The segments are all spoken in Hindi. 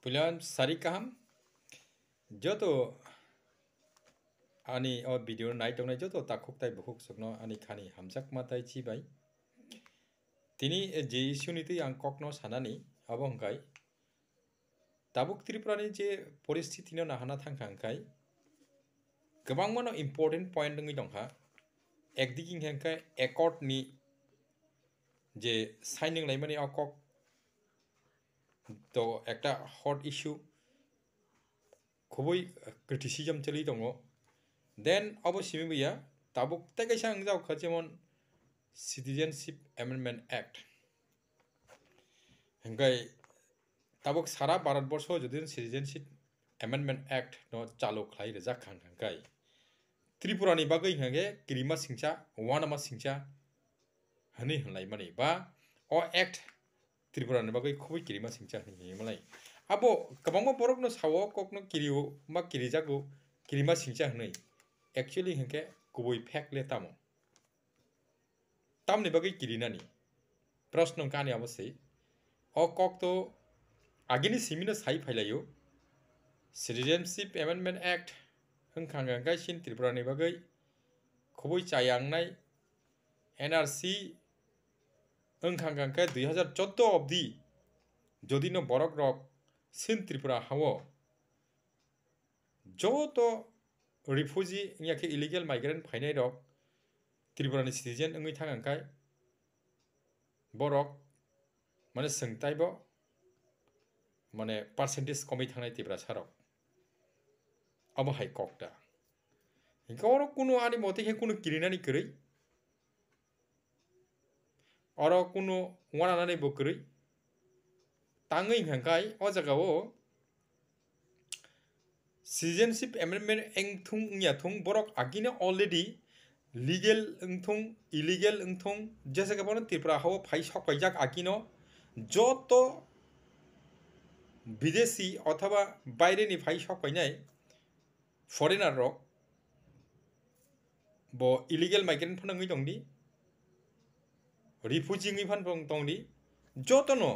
Pulan sari kaham joto ani o video nai tongnai joto takuk tai buhuk sukno ani khani hamjak matai chi bai tini je issue niti ang kokno sanani abo hangkai tabuk tripurani je परिस्थिति no nahana thangka hangkai gobang mano important point ngi dongha ekdiki hangkai accord ni je signing laimani akok to ekta hot issue খুবই criticism চলি দঙ্গ then abo simibuya tabuk tekaisa angjau kha jemon citizenship amendment act hangkai tabuk sara bharatborsho jodi citizenship amendment act no chalu khlai rejak hangkai tripura ni bagai hange kirima singcha wanama singcha hani hanlai mani ba o act tripura ni bagai খুবই kirima singcha hani malai abo kabangma borok no sawo kokno kiriu ma kirijago kirima singcha hanai actually hangke kubui fact le tamo tamni bagai kirinani प्रश्न kani abose o kok to agini simino sai phailayo citizenship amendment act hangkhang hangkai sin tripura ni bagai khubui chayangnai nrc hangkhang hangkai 2014 obdi jodi no borok rok sin tripura hawo joto refugee yake illegal migrant phainai rok tripura ni citizen ngui thangangkai borok mane sengtai bo mane percentage komai thangnai tripura sarok abo hai kokta goro kuno ani mote he kuno kirinani krei oro kuno wananani bo krei tangui hangkai o jagao citizenship amendment engthung nyathung borok agina already legal engthung illegal engthung jese gabon tripura hawo phai sokkaijak agino joto বিদেশি অথবা বাইরেনি ফাই সকাইনাই ফরেনার রক ব ইলিগেল মাইগ্রেন্ট ফনাঙ্গই দংদি refugee ngui fan dongdi jotono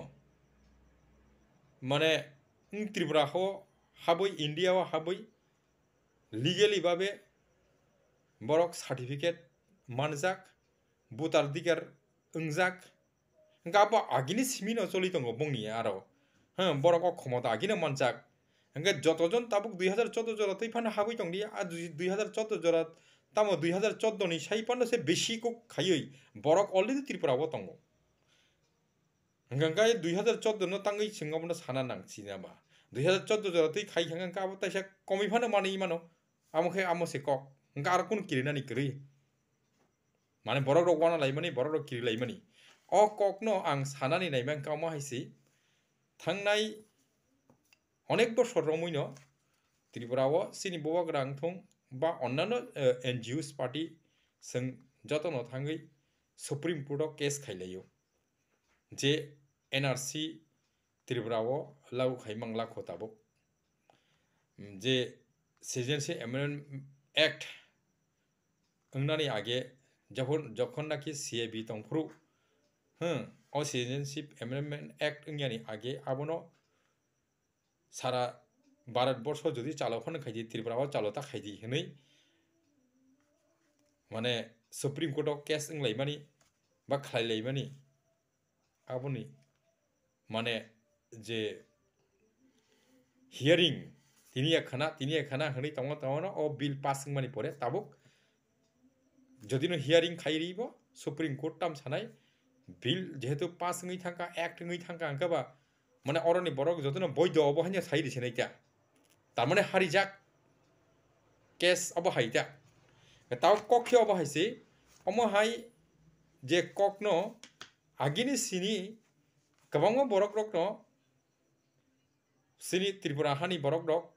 মানে Tripura ho haboi india o haboi legally babe borok certificate manjak voter dikar ungjak gabo agini simino choli tongo bongni aro borok o khomota agino manjak hangke jotojon tabuk 2014 jora tei fan haboi tongdi a 2014 jora tamo 2014 ni sai pan se beshi ko khaioi borok already tripura bo tongo hangkai 2014 no tangai singam no sana nangchi na ba 2014 jora tei khai hangka ka bo taisa komi fan mani mano amokhe amose kok hangka ar kun kirinani krei mane borok rok wana laimani borok rok kiri laimani o kok no ang sanani naiman ka ma haisi thangnai অনেক বছর রমইনো ত্রিপুরাও সিনি ববা গ্রাংথং বা অন্যান্য এনজিওস পার্টি जों যতন থাঙ্গै সুপ্রিম কোর্টও কেস খাইলাयो যে এনআরসি ত্রিপুরাও লাগু খাইমাंगला খতাবো যে সিটিজেনশিপ অ্যামেন্ডমেন্ট অ্যাক্ট अंगनानि आगे যখন নাকি সিএবি তংফ্রু ও সিটিজেনশিপ অ্যামেন্ডমেন্ট অ্যাক্ট अंगयानि आगे আবনো सारा भारतवर्ष যদি চালফান খাইদি ত্রিপুরাও চালতা খাইদি হनै माने सुप्रीम कोर्ट ऑफ केस लाइमानी बा खाई लाइमानी आबुनी माने जे हियरिंग तिनिया खाना हनै तंग तंगनो ओ बिल पासिंग मानी परे ताबुक जदिनो हियरिंग खाइरिबो सुप्रीम कोर्ट ताम सानाय बिल जेहेतु पासिंग थांका एक्ट ngui थांका अंकाबा माने अरनि बरक जदिनो बৈধ अबहान्या साइरि सेनाइता तारमाने हारिजाक केस अबहाइता ताव कखे अबहाइसे अमहाय जे ककनो आगिनि सिनि गोबां बरक रक न सिनि त्रिपुरा हानि बरक रक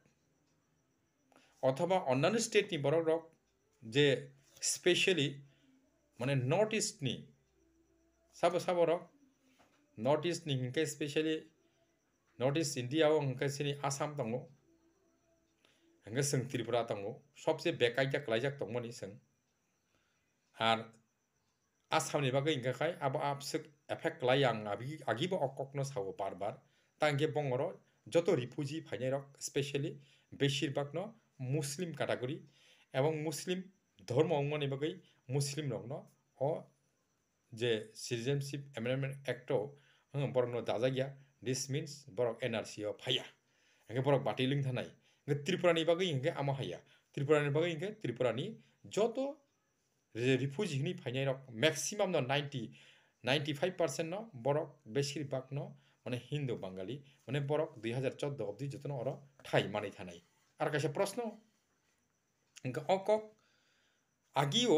अथवा अन्नान्य स्टेटनि बरक रक जे स्पेशली माने नॉर्थ ईस्ट नि साब रक नॉर्थ ईस्ट नि हिंके स्पेशली नॉर्थ ईस्ट इंडिया ओ हिंके सिनि आसाम दंगो हंगे जों त्रिपुरा दंगो सबसे बेकायदा क्लाइजाक दंमोन जों आर आसामनि बागै इंगाखाय आबो आपसुक एफेक्ट लायां आगिबो अककनो सावो बार तांगे बंगरो joto refugee phainai rok specially beshirбаг no Muslim category এবং Muslim ধর্ম অঙ্গনে bagui Muslim rok no o je citizenship amendment act o borok no dajagia this means borok NRC o phaya hingke borok batiling thanai Tripura ni bagui hingke amo haya Tripura ni bagui hingke Tripura ni joto refugee hini phainai rok maximum no 95% no borok beshirбаг no মানে হিন্দু বাঙালি মানে বরক 2014 অবধি যতন অর ঠাই মানি থানাই আর কাছে প্রশ্ন অকক আগিও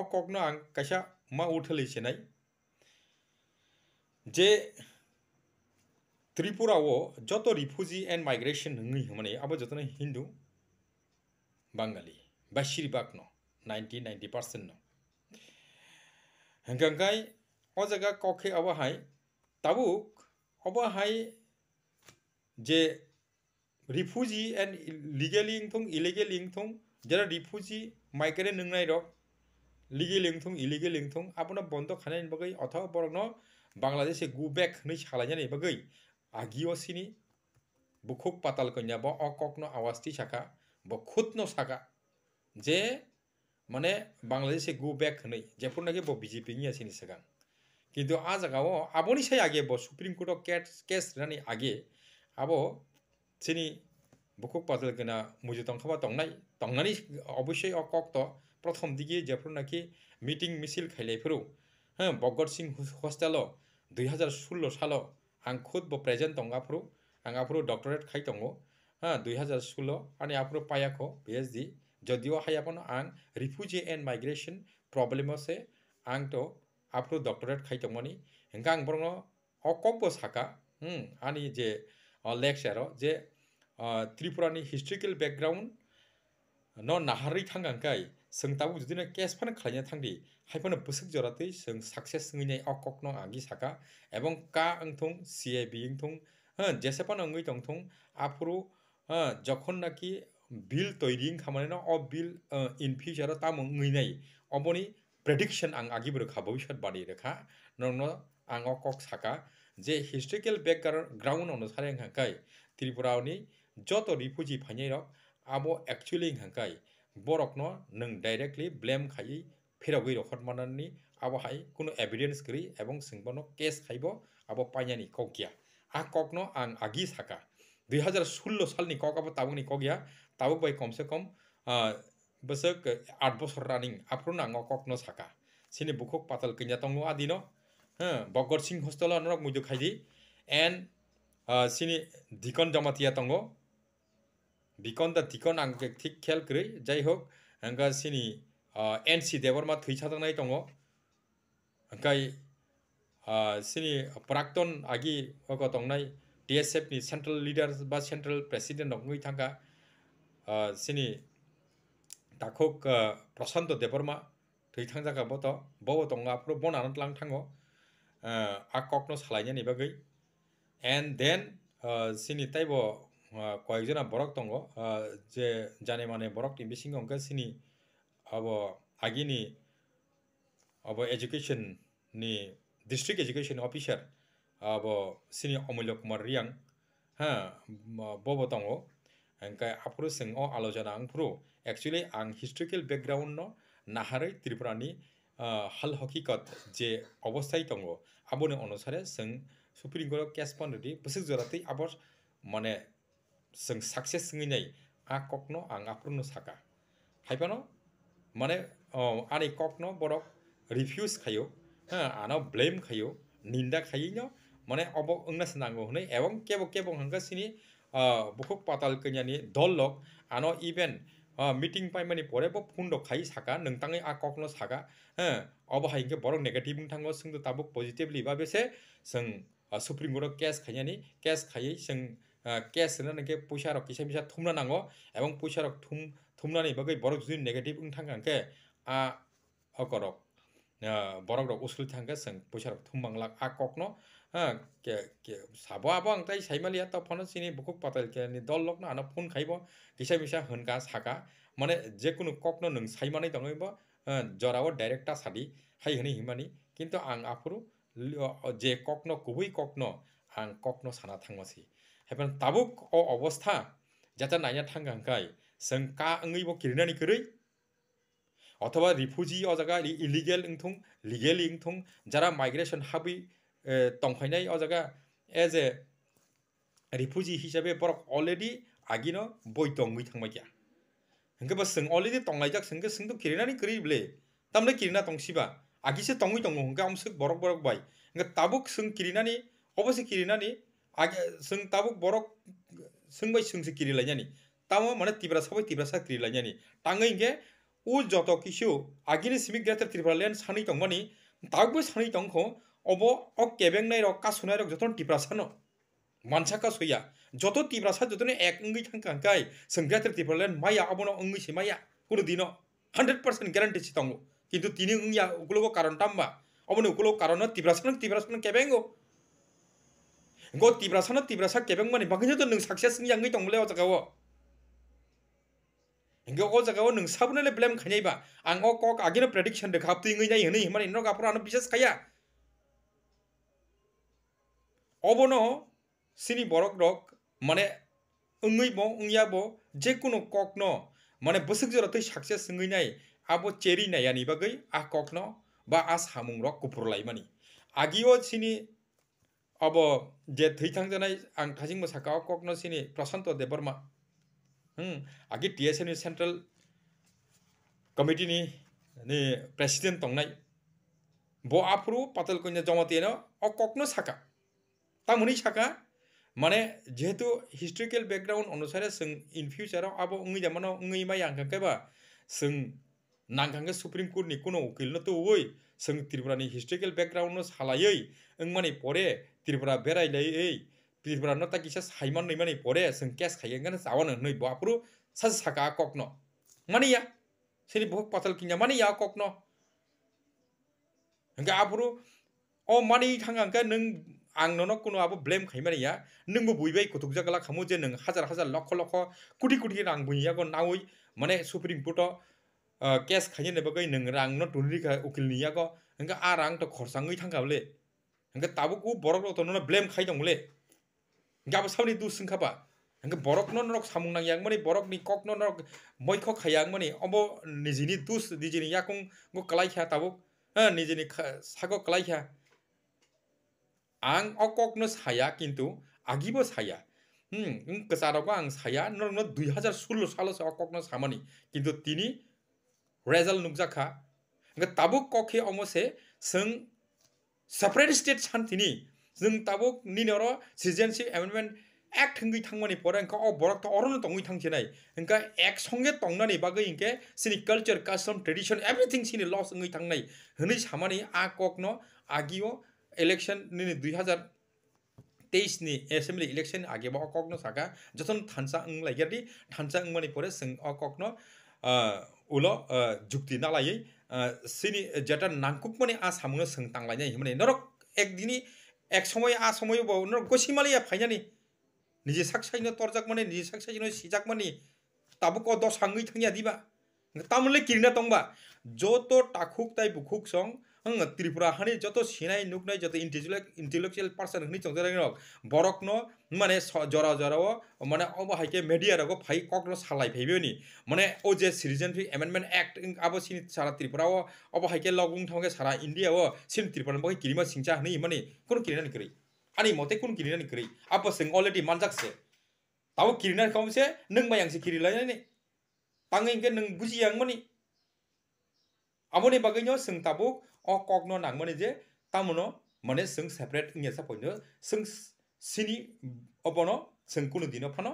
অকক ন আং কাইসা मा उठलै सेनाय जे त्रिपुरा ओ जत रिफ्यूजी एंड माइग्रेशन नंगै माने आबो जतन हिंदू बांगाली बाशिरबाग न 90% न हंगांगाय ओ जगा कखे अबहाय ताबुक अबहाय जे रिफ्यूजी एंड लीगली इंथुं इलीगल इंथुं जरा रिफ्यूजी माइग्रेशन नंगै रक लीगल इंथुं इलीगल इंथुं आपनो बंद खानायनि बागै अथवा बरगनो बांग्लादेश गु बैक नै सालायनायनि बागै आगियोसिनी बुखुक पाताल कन्या ब अककनो आवाजति साका ब खुदनो साका जे माने बांग्लादेश गु बैक नै जेफोरनाखि ब बीजेपी नि आसिनि सगां किन्तु आ जागाव आबोनि साय आगे ब सुप्रीम कोर्ट ऑफ केस रानि आगे आबो सिनि बुखुक पाताल कन्या मुजुतंग खबा तंगनाय तंगनानि अवश्य अकक तो प्रथम दिगे जेफोरनाखि मिटिं मिছিল खायलायफोराव भगत सिंह हस्टेलाव 2016 सालाव आं खुद ब प्रेजेंट दंगाफोराव आं आफोराव डक्टरेट खाय दङ 2016 आनि आफोराव पायाखौ PhD जदिव हायापन आं रिफ्यूजी एंड माइग्रेशन प्रॉब्लम से आं तो आफोराव डक्टरेट खाय दङनि हेंगा आं बरनो अकबो साका आनि जे लेक्चर जे त्रिपुरानि हिस्ट्रिकल बैकग्राउंड न नाहारै थांगांखाय संताबु जुदिनो केस फान खालायना थांदि हायफानो बसक जरातै जों सक्सेस ngैनाय अककनो आगि साका एवं का अंथुं CIB अंथुं जेसेपान अंगै दंथुं आफुरु जखन नाकि बिल तैरिं खामानिनो अ बिल इन फ्यूचर ताम ngैनाय अबनि प्रेडिक्शन आं आगिबो खा भविष्यत बादि रेखा नंनो आं अकक साका जे हिस्ट्रिकल बैकग्राउंड अनो सारे हांखाय त्रिपुरानि जत रिफ्यूजी फाइनाय रक आबो एक्चुअली हांखाय बरकनो नों डायरेक्टली ब्लेम खायै फेरावगै रखत मानानि आबो हाय कुनो एविडेंस गै एवं सिंबनो केस खायबो आबो पाइनानि कगिया आ ककनो आं आगि साका 2016 सालनि कक आबो ताबुनि कगिया ताबु बाय कम से कम बसक 8 बছर रानिं आफ्रुन आं ककनो साका सिनि बुखक पाताल कन्या तंगो आदिनो भगत सिंह हस्टेल नरक मुजु खायदि एन सिनि दिकन जमातिया तंगो बिकन दा दिकन आं ठीक खेल करै जाय होक आंगा सिनि NC देवरमा थैसादंनाय दङ ओंखाय सिनि प्राक्तन आगि अग दंनाय DSF नि सेंट्रल लीडर बा सेंट्रल प्रेसिडेंट नङै थांगा सिनि दाखक प्रशांत देवरमा थैथां जागा बत बव दंगा प्र बनान लां थाङो आककनो सालायनायनि बागै एंड देन सिनि ताइबो कयजना बरक दङ जे जाने माने बरक टिबिसिं अंका सिनि अब आगिनि अब एजुकेशन नि डिस्ट्रिक्ट एजुकेशन ऑफिसर अब सिनि अमूल्य कुमार रियांग बब दङ अंका आफुरु सिं अ आलोचना आंफुरु एक्चुअली आं हिस्ट्रिकल बैकग्राउंड न नाहारै त्रिपुरानि हाल हकीकत जे अवस्थाय दङ आबोनि अनुसारे जों सुप्रीम कोर्ट केस पनदि बसक जरातै आबर माने जों सक्सेस ngैनाय आ ककनो आं आफुरनो साका हायबानो माने आनि ककनो बरक रिफ्यूज खायो आनो ब्लेम खायो निंदा खायिनो माने अब अंगनास नांगो हनै एवं केबो हंगासिनि बुखक पाताल कन्यानि दल लक आनो इवेंट मीटिंग पाइमानि परेबो फुंडो खाई साका नोंताङै आ ककनो साका अब हायके बरक नेगेटिव थांगो जों ताबो पजिटिवली बा बेसे जों सुप्रीम कोर्ट केस खायनानि केस खायै जों केस होनानैके पैसा रक किसा बिसा थुमना नांगो एवं पैसा रक थुमनानै बागै बरक जुदि नेगेटिव थांगांके आ अकरक बरक रक उसल थांगा जों पैसा रक थुमबांला आ ककनो के साबो आबो आंताय साइमालिया त फन सिनि बुखक पाताल केनि दल लक ना आनो फोन खायबो किसा बिसा होनका साका माने जेकुनु ककनो नों साइमानै दङैबो जराव डाइरेक्टा सादि हाय हनै हिमानि किन्तु आं आफुरु जे ककनो गुबै ककनो आं ककनो साना थांमासै हेबन ताबुक ओ अवस्था जाता नायना थांगांखाय जों का अंगै बो किरिनानि करै अथवा रिफुजी अ जागा इलिगेल इंथुं लिगेल इंथुं जारा माइग्रेशन हाबि तंफायनाय अ जागा एज ए रिफुजी हिसाबै बरक अलरेडी आगिनो बय दंगै थांबाय गया हंगे बस जों अलरेडी तंलायजाक जोंगे जोंथ' किरिनानि करिब्ले तामले किरिना तंसिबा आगिसे तंगै दङ हंगे आमसो बरक बरक बाय हंगे ताबुक जों किरिनानि अबसे किरिनानि आगे जों ताबुक बरक जोंबाय जोंसो किरिलायनानि तामो माने तिब्रा सबाय तिब्रा सा किरिलायनानि ताङै हंगे उ जत किसु आगिनि सिमिक ग्रेटर त्रिपुरालेन सानै दंमानि ताबुक सानै दंखौ अबो अ केबेंनाय रक कासुनाय रक जतन तिब्रा सानो मानसा कासुया जत तिब्रा सा जतने एक अंगै थांखांखाय जों ग्रेटर त्रिपुरालेन माया अबनो अंगै से माया कुनु दिनो 100% ग्यारान्टी छि दंगो किन्तु तिनि अंगिया उगुलो कारण तामबा अबनो उगुलो कारण तिब्रा सान केबेंगो गो तिब्रा सा केबें माने बागैनो तो नों सक्सेस नि अंगै दंले अ जागाव हंगे अ जागाव नों साबनले ब्लेम खायनायबा आं अ कक आगिनो प्रेडिक्शन दे खापति अंगै नाय हनै माने न गाफरानो बिसेस खाया अबनो सिनि बरक रक माने अंगै बो अंगिया बो जे कुनु कक न माने बसक जरा तै सक्सेस अंगै नाय आबो चेरी नायानि बागै आ कक न बा आ सामुं रक कुपुर लायमानि आगियो सिनि अब जे थैथां जानाय आं थाजिं मोसाका कक न सिनि प्रशांत देबबर्मा आगि टीएसएम नि सेंट्रल कमिटी नि प्रेसिडेंट तंनाय बो आफुरु पातल कन्या जमातेनो अ कक न साका तामुनि साका माने जेहेतु हिस्टोरिकल बैकग्राउंड अनुसारे जों इन फ्यूचर अब उंगै जामानो उंगै माय आंखांखायबा जों नांखांगे सुप्रीम कोर्ट नि कुनो उकिल न तो ओइ जों त्रिपुरा नि हिस्टोरिकल बैकग्राउंड न सालायै माने परे त्रिपुरा बेरायलायै त्रिपुरा न ताकिसा साइमान नै माने परे जों केस खायंगन जावानो नै बापुरु सास साका कक न माने या सेनि बहुत पातल किnya माने या कक न हंगे आपुरु अ माने थांगांका नों आं ननो कुनो आबो ब्लेम खायमाने या नोंबो बुइबाय कुतुक जागला खामु जे नों हजार हजार लक्ष लक्ष कोटि कोटि रां बुइया गो नावै माने सुप्रीम कोर्ट केस खायने ने बगै नों रां न टुनरि का उकिल निया गो हंगे आ रां तो खरसाङै थांगाबले हंगे ताबुक उ बरक तो ननो ब्लेम खाय दंले गाबो सावनि दुस संखाबा हंगे बरक न नरक सामुं नांयां माने बरक नि कक न नरक मैख खायां माने अबो निजिनि दुस निजिनि याकुं गो कलाइखा ताबुक निजिनि सागो कलाइखा आं अककनो साया किन्तु आगिबो साया कसारको आं साया नरनो 2016 सालसो अककनो सामानि किन्तु तिनि रेजल्ट नुकजाखा ताबुक कखे अमसे जों सेपारेट स्टेट सान्तिनि जों ताबुक निनरो सिटिजेनशिप एमेंडमेंट एक्ट हंगै थांमानि परे अंका अ बरक तो अरनो तंगै थांजेनाय अंका एक संगे तंनानि बागै इंके सिनि कल्चर कस्टम ट्रेडिशन एवरीथिंग सिनि लस अंगै थांनाय हनै सामानि आ ककनो आगियो इलेक्शन नि 2023 नि एसेंब्ली इलेक्शन आगे बा ककनो साका जतन थानसा अंग लाइगेरदि थानसा अंग मानि परे जों अ ककनो उलो जुक्ति नालायै सिनि जेटा नांकुक माने आ सामुनो सों तांलायनाय माने नरक एक दिनी एक समय आ समय बो नरक गसिमालिया फाइनानि निजे साकसाइनो तरजाक माने निजे साकसाइनो सिजाक माने ताबुक दस हांगै थांया दिबा तामले किरना तंबा जतो टाकुक ताइ बुकुक सं त्रिपुरा हानि जतो सिनाय नुकनाय जतो इंटेलेक्चुअल पर्सन हनि चंजराय बरक न माने जरा जराओ माने अब हाइके मीडिया रगो फाइ कक न सालाय फैबेनि माने ओ जे सिटिजनशिप एमेंडमेंट एक्ट अब सिनि सारा त्रिपुरा अब हाइके लगुं थांगे सारा इंडिया ओ सिन त्रिपुरा बहि किरिमा सिंचा हनि माने कोन किरिनानि करै आनि मते कोन किरिनानि करै अब जों अलरेडी मानजाकसे ताव किरिनानि खामसे नों मायांसे किरिलायनानि तांगैके नों बुजियां माने आमोनि बागैनो जों ताबुक अ ककनो नांमाने जे तामुनो माने जों सेपारेट इंया सापयनो जों सिनि अबनो जों कुनु दिनो फानो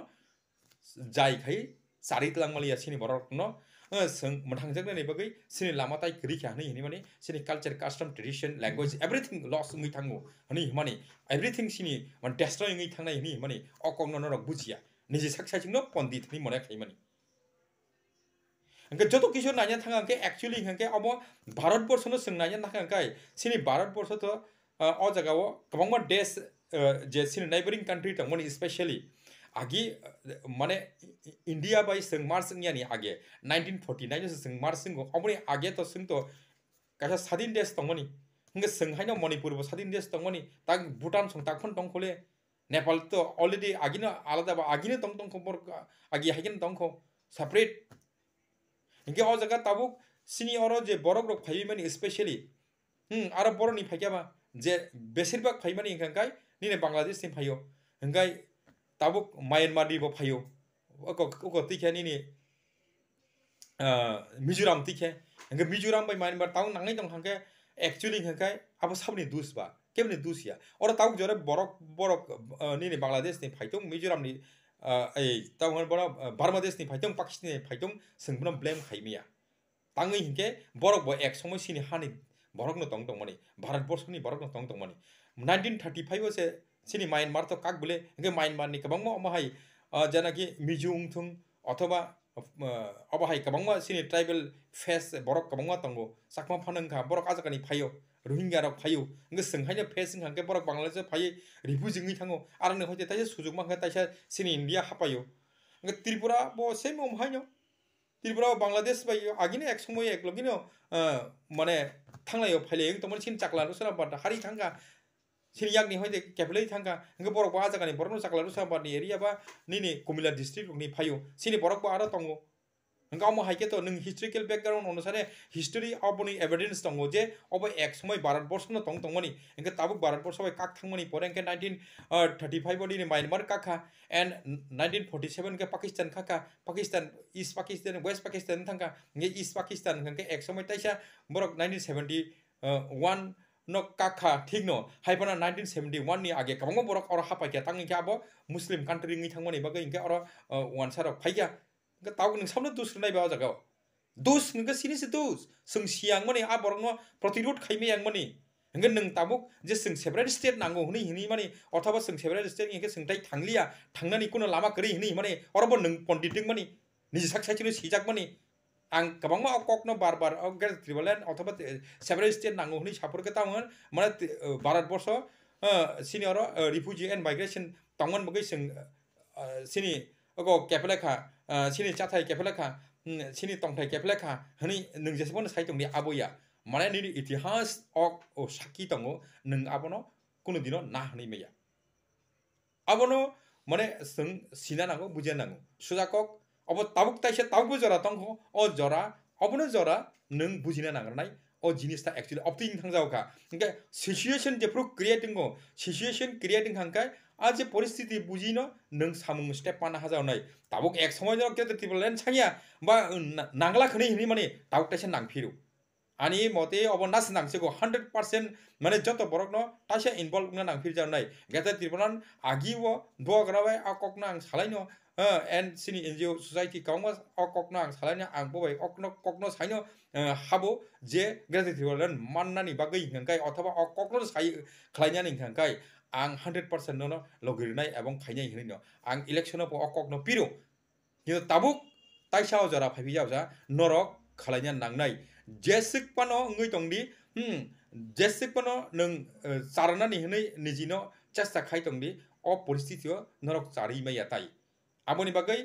जाय खाय सारित लांमालिया सिनि बरकनो जों मोथांजोंनाय बागै सिनि लामा ताइ करिखा हनै हनि माने सिनि culture custom tradition language everything लस इंगै थांगो हनै माने एवरीथिंग सिनि माने डेस्ट्रय इंगै थांनाय हनि माने अ ककनो नरक बुजिया निजे साकसाइजोंनो पण्डित हनि मने खायमानि हंगे जतो किशोर नायना थांगांके एक्चुअली हंगे अब भारतवर्षनो जों नायना थांगांखाय सिनि भारतवर्ष तो अ जगाव गोबांबा देश जे सिनि नाइबरिंग कंट्री दंमोन स्पेशली आगि माने इंडिया बाय जों मार्च इंयानि आगे 1949 जों मार्च जों अबनि आगे तो जों तो कासा स्वाधीन देश दंमोन हंगे जों हायनो मणिपुर बो स्वाधीन देश दंमोन ता भूटान सं ताखन दंखले Nepal to already agino alada ba agino tong borok agi hagen tongko separate inge o jaga tabuk sini oro je borok rok phai mani especially aro borok ni phaikia ba je beshirbak phai mani hingkai nini Bangladesh ni phaio hingkai tabuk Myanmar ni bo phaio oko tikhe nini Mizoram tikhe hingkai Mizoram bai Myanmar taung nangai tong hangke actually hingkai abo sabni dus ba kemni dus ya oro tabuk jore borok nini Bangladesh ni phaitung Mizoram ni taung borok Bangladesh ni phaitung Pakistan ni phaitung sengbuno blame khaimia tangai hingke borok bo ek somoy sini hani borok no tong mani Bharat Borsh ni borok no tong mani 1935 se sini Myanmar to kak bole hingke Myanmar ni kabangma amahai janaki Mijung thung othoba abahai kabangma sini tribal face borok kabangma tongo sakma phanangkha borok ajakani phaio Rohingya rok phaio hingke senghaino face hangke borok Bangladesh phai refugee ngi thango arang hoite taisa sujug mangka taisa sini India hapayo hingke Tripura bo same omhaino Tripura Bangladesh bai agine ek somoy ek logino mane thanglayo phaile eng tomon sin chakla rusara bata hari thanga sini yakni hoite keplei thanga hingke borok ba ajagani borok no chakla rusara bani area ba nini Kumila district ni phaio sini borok ba aro tongo hingke amo haike to nung historical background onusare history aboni evidence tongo je obo ek somoy Bharat Borsh no tongmani hingke tabuk Bharat Borsh bai kak thangmani pore hingke 1935 bodi ni Myanmar kakha and 1947 ke Pakistan kakha Pakistan East Pakistan West Pakistan thangka nge East Pakistan hingke ek somoy taisa borok 1971 no kakha thik no haipana 1971 ni age kabangma borok oro hapaikya tangi kya abo Muslim country ngi thangmani bagai hingke oro wansara phaikya hingke tabuk ning samno dus nai ba jaga dus hingke sini se dus sung siang mani a borok no protirod khaime yang mani hingke nung tabuk je sung separate state nango hini hini mani othaba sung separate state hingke sung tai thanglia thangnani kuno lama kari hini mani orobo nung pondit mani niji saksai sijak mani ang kabangma okok no barbar get Tribal othaba separate state nango hini sapor ke tamongan mane Bharat Borsho sini oro refugee and migration tamongan bagai sung sini oko kepelekha sini chathai kepelekha sini tongthai kepelekha hini nung jesibon sai tongni aboya mane nini itihas ok saki tongo nung abono kuno dino na hini meya abono mane sung sina nango bujian nango sujakok obo tabuk taisa tabuk jora tongko o jora obono jora nung bujina nangnai o jinis ta actually opting thangjaoka hingke situation je pro creating go situation creating hangkai aje परिस्थिति बुझिनो नों सामुं स्टेप पाना हाजावनाय ताबुक एक समय जन के टिबलेन छांगिया बा नांगला खनि हिनि माने ताबुक तासे नांफिरु आनी मते अब नास नांसेगो 100% माने जत बरक न तासे इनभल्व ना नांफिर जावनाय गेता टिबलन आगिवो दोग्राबाय आककना आं सालायनो एन सिनि एनजीओ सोसाइटी कांगवा अककना आं सालायनो आं बबाय अककनो साइनो हाबो जे गेता टिबलन माननानि बागै हंकाय अथवा अककनो साइ खलायनानि हंकाय आं 100% no logirnai abong khainai hinino ang election of okok no piro কিন্তু তাবুক তাইসাও যারা ফাইবি যাওজা নরক খালাইনা নাংনাই জেসিক পানো ngui tongdi জেসিক পানো নং চারনানি হनै নিজিनो চেষ্টা খাই tongdi অ পরিস্থিতিও নরক চারি মাইয়া তাই আবনি বাগै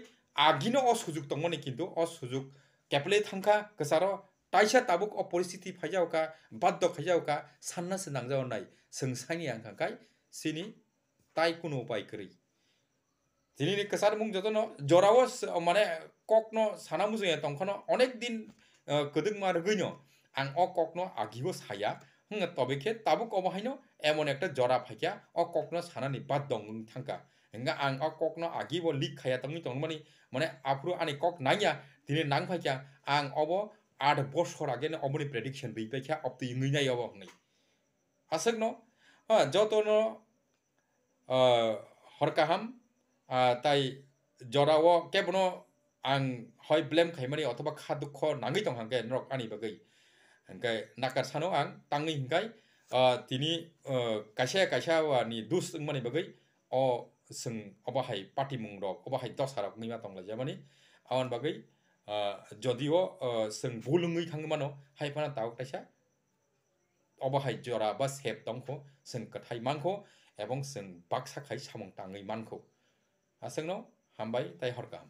আগিনো অ সুযোগ tongmani কিন্তু অ সুযোগ কেপলে থাংখা গসাरो তাইসা তাবুক অ পরিস্থিতি ফাইজাওকা বাদ্য খাইজাওকা সান্নাসে নাংজাও নাই सोंसाइनि आंखांखाय सिनि ताई कुनो उपाय करी दिनै कसार मुं जतनो जरावो माने ककनो साना मुजया तंखनो अनेक दिन कदुक मार गइनो आं अ ककनो आगिबो साया तबेखे ताबुक अबहायनो एमन एकटा जरा फाइया अ ककनो सानानि बाद दं थांका हंगा आं अ ककनो आगिबो लिक खाया तंनि तंगमानि माने आफ्रु आनि कक नाया दिनै नां फाइया आं अबो 8 बछर आगे अबनि प्रेडिक्शन बैबायखा अब ति ngैनाय अब हनै आसगनो जतनो हरकाहाम ताई जरावो केबनो आं हय ब्लेम खाइमानि अथवा खा दुख नाङै दं हांगे नरक आनि बागै हंगाय नाकार सानो आं ताङै हंगाय तिनि कायसा वानि दुस मानि बागै अ जों अबाहाय पार्टी मुं रक अबाहाय दसारक ngैमा दंला जामानि आवन बागै जदिओ जों बुलुङै थाङोमानो हायफाना ताव तायसा अबाहाय जरा बा सेब दंखो जों कथाय मानखो एबं जों बाक्सा खाय सामं ताङै मानखो आसंनो हामबाय ताय हरकाम